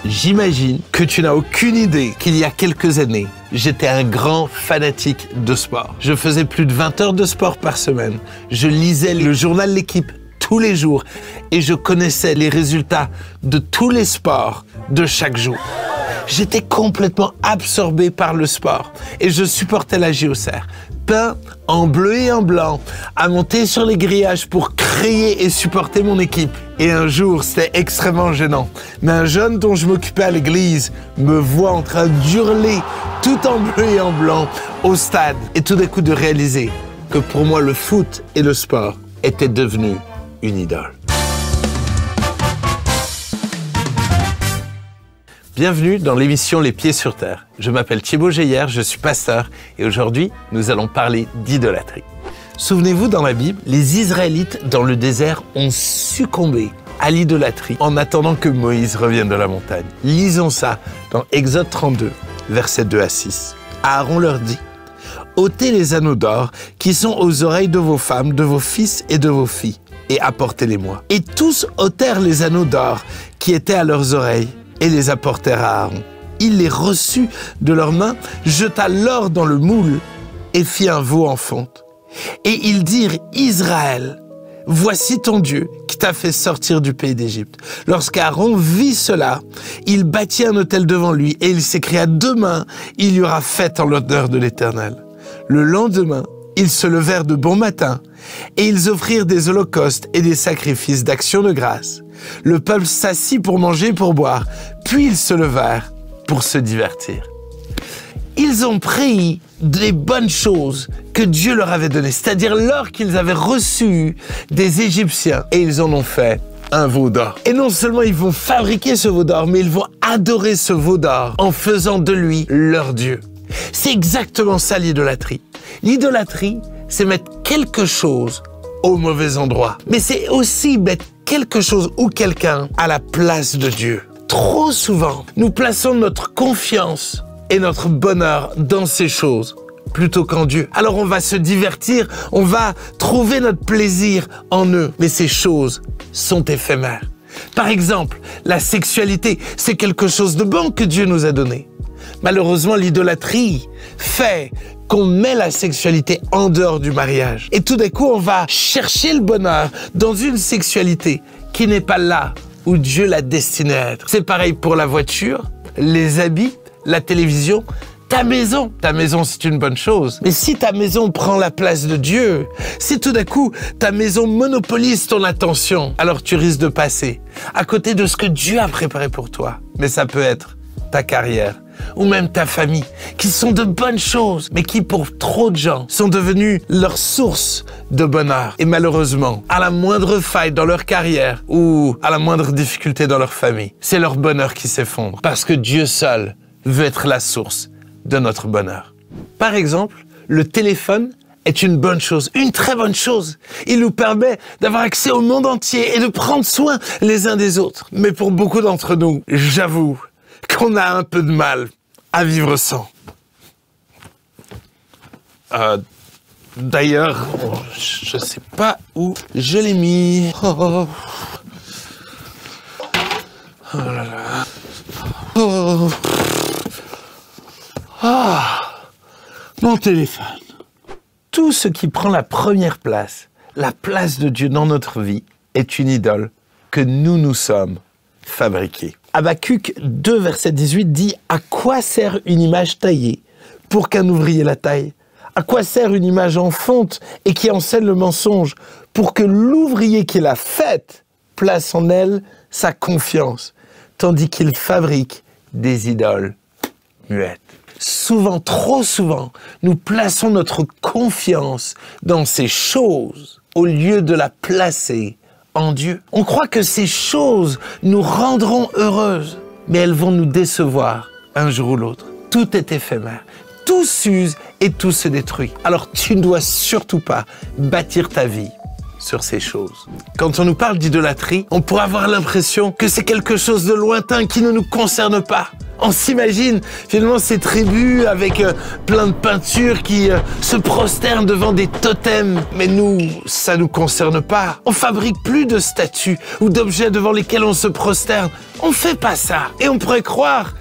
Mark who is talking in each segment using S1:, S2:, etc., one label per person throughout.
S1: J'imagine que tu n'as aucune idée qu'il y a quelques années, j'étais un grand fanatique de sport. Je faisais plus de 20 heures de sport par semaine. Je lisais le journal L'Équipe tous les jours et je connaissais les résultats de tous les sports de chaque jour. J'étais complètement absorbé par le sport et je supportais la JOCR. Peint en bleu et en blanc, à monter sur les grillages pour crier et supporter mon équipe. Et un jour, c'était extrêmement gênant. Mais un jeune dont je m'occupais à l'église me voit en train d'hurler tout en bleu et en blanc au stade. Et tout d'un coup de réaliser que pour moi, le foot et le sport étaient devenus une idole. Bienvenue dans l'émission Les Pieds sur Terre. Je m'appelle Thibaut Geyer, je suis pasteur et aujourd'hui, nous allons parler d'idolâtrie. Souvenez-vous, dans la Bible, les Israélites dans le désert ont succombé à l'idolâtrie en attendant que Moïse revienne de la montagne. Lisons ça dans Exode 32, versets 2 à 6. Aaron leur dit « Ôtez les anneaux d'or qui sont aux oreilles de vos femmes, de vos fils et de vos filles, et apportez-les-moi. » Et tous ôtèrent les anneaux d'or qui étaient à leurs oreilles, et les apportèrent à Aaron. Il les reçut de leurs mains, jeta l'or dans le moule et fit un veau en fonte. Et ils dirent, Israël, voici ton Dieu qui t'a fait sortir du pays d'Égypte. Lorsqu'Aaron vit cela, il bâtit un autel devant lui et il s'écria, demain, il y aura fête en l'honneur de l'Éternel. Le lendemain, ils se levèrent de bon matin et ils offrirent des holocaustes et des sacrifices d'action de grâce. Le peuple s'assit pour manger et pour boire, puis ils se levèrent pour se divertir. Ils ont pris des bonnes choses que Dieu leur avait données, c'est-à-dire l'or qu'ils avaient reçu des Égyptiens, et ils en ont fait un veau d'or. Et non seulement ils vont fabriquer ce veau d'or, mais ils vont adorer ce veau d'or en faisant de lui leur Dieu. C'est exactement ça l'idolâtrie. L'idolâtrie, c'est mettre quelque chose au mauvais endroit. Mais c'est aussi mettre quelque chose ou quelqu'un à la place de Dieu. Trop souvent, nous plaçons notre confiance et notre bonheur dans ces choses plutôt qu'en Dieu. Alors on va se divertir, on va trouver notre plaisir en eux. Mais ces choses sont éphémères. Par exemple, la sexualité, c'est quelque chose de bon que Dieu nous a donné. Malheureusement, l'idolâtrie fait qu'on met la sexualité en dehors du mariage. Et tout d'un coup, on va chercher le bonheur dans une sexualité qui n'est pas là où Dieu l'a destinée à être. C'est pareil pour la voiture, les habits, la télévision, ta maison. Ta maison, c'est une bonne chose. Mais si ta maison prend la place de Dieu, si tout d'un coup, ta maison monopolise ton attention, alors tu risques de passer à côté de ce que Dieu a préparé pour toi. Mais ça peut être ta carrière, ou même ta famille, qui sont de bonnes choses, mais qui, pour trop de gens, sont devenues leur source de bonheur. Et malheureusement, à la moindre faille dans leur carrière, ou à la moindre difficulté dans leur famille, c'est leur bonheur qui s'effondre, parce que Dieu seul veut être la source de notre bonheur. Par exemple, le téléphone est une bonne chose, une très bonne chose. Il nous permet d'avoir accès au monde entier et de prendre soin les uns des autres. Mais pour beaucoup d'entre nous, j'avoue qu'on a un peu de mal à vivre sans. D'ailleurs, je sais pas où je l'ai mis. Oh là là. Oh. Ah, mon téléphone. Tout ce qui prend la première place, la place de Dieu dans notre vie, est une idole que nous sommes fabriqués. Habakkuk 2, verset 18 dit « À quoi sert une image taillée pour qu'un ouvrier la taille? À quoi sert une image en fonte et qui enseigne le mensonge pour que l'ouvrier qui l'a faite place en elle sa confiance, tandis qu'il fabrique des idoles muettes. » Souvent, trop souvent, nous plaçons notre confiance dans ces choses au lieu de la placer en Dieu. On croit que ces choses nous rendront heureuses, mais elles vont nous décevoir un jour ou l'autre. Tout est éphémère, tout s'use et tout se détruit. Alors tu ne dois surtout pas bâtir ta vie sur ces choses. Quand on nous parle d'idolâtrie, on pourrait avoir l'impression que c'est quelque chose de lointain qui ne nous concerne pas. On s'imagine finalement ces tribus avec plein de peintures qui se prosternent devant des totems. Mais nous, ça nous concerne pas. On fabrique plus de statues ou d'objets devant lesquels on se prosterne. On fait pas ça. Et on pourrait croire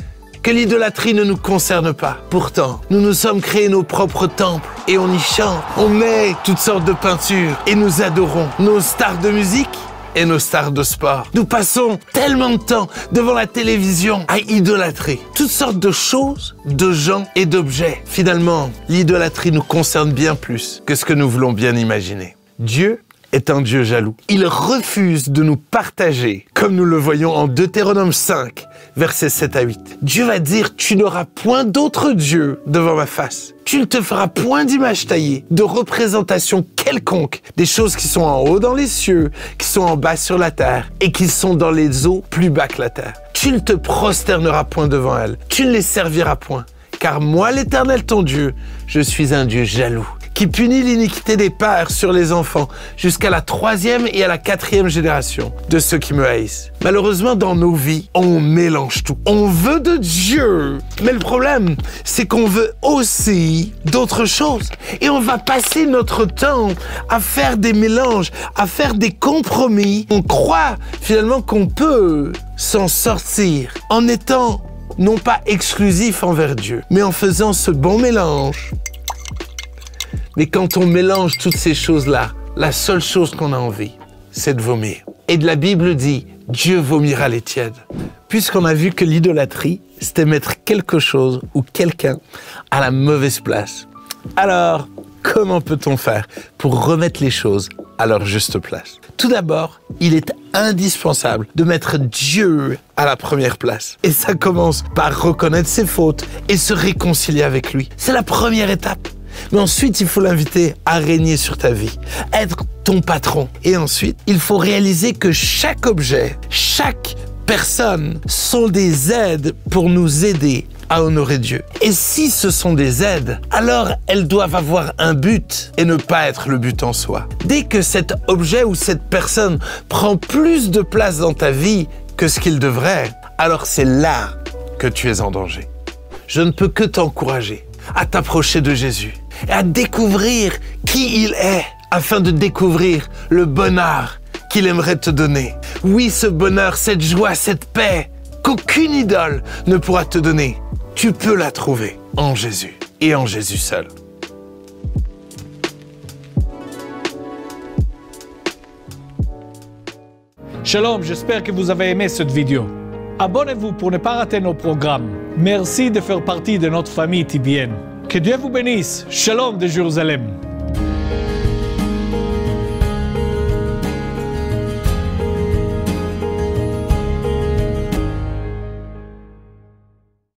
S1: que l'idolâtrie ne nous concerne pas. Pourtant, nous nous sommes créés nos propres temples et on y chante. On met toutes sortes de peintures et nous adorons nos stars de musique et nos stars de sport. Nous passons tellement de temps devant la télévision à idolâtrer toutes sortes de choses, de gens et d'objets. Finalement, l'idolâtrie nous concerne bien plus que ce que nous voulons bien imaginer. Dieu est un Dieu jaloux. Il refuse de nous partager, comme nous le voyons en Deutéronome 5, versets 7 à 8. Dieu va dire, tu n'auras point d'autre Dieu devant ma face. Tu ne te feras point d'image taillée, de représentation quelconque, des choses qui sont en haut dans les cieux, qui sont en bas sur la terre, et qui sont dans les eaux plus bas que la terre. Tu ne te prosterneras point devant elles, tu ne les serviras point, car moi, l'Éternel ton Dieu, je suis un Dieu jaloux, qui punit l'iniquité des pères sur les enfants jusqu'à la 3e et à la 4e génération de ceux qui me haïssent. Malheureusement, dans nos vies, on mélange tout. On veut de Dieu, mais le problème, c'est qu'on veut aussi d'autres choses. Et on va passer notre temps à faire des mélanges, à faire des compromis. On croit finalement qu'on peut s'en sortir en étant non pas exclusif envers Dieu, mais en faisant ce bon mélange. Mais quand on mélange toutes ces choses-là, la seule chose qu'on a envie, c'est de vomir. Et la Bible dit, Dieu vomira les tièdes. Puisqu'on a vu que l'idolâtrie, c'était mettre quelque chose ou quelqu'un à la mauvaise place. Alors, comment peut-on faire pour remettre les choses à leur juste place? Tout d'abord, il est indispensable de mettre Dieu à la première place. Et ça commence par reconnaître ses fautes et se réconcilier avec lui. C'est la première étape. Mais ensuite, il faut l'inviter à régner sur ta vie, être ton patron. Et ensuite, il faut réaliser que chaque objet, chaque personne sont des aides pour nous aider à honorer Dieu. Et si ce sont des aides, alors elles doivent avoir un but et ne pas être le but en soi. Dès que cet objet ou cette personne prend plus de place dans ta vie que ce qu'il devrait, alors c'est là que tu es en danger. Je ne peux que t'encourager à t'approcher de Jésus et à découvrir qui il est afin de découvrir le bonheur qu'il aimerait te donner. Oui, ce bonheur, cette joie, cette paix qu'aucune idole ne pourra te donner. Tu peux la trouver en Jésus et en Jésus seul.
S2: Shalom, j'espère que vous avez aimé cette vidéo. Abonnez-vous pour ne pas rater nos programmes. Merci de faire partie de notre famille TBN. Que Dieu vous bénisse. Shalom de Jérusalem.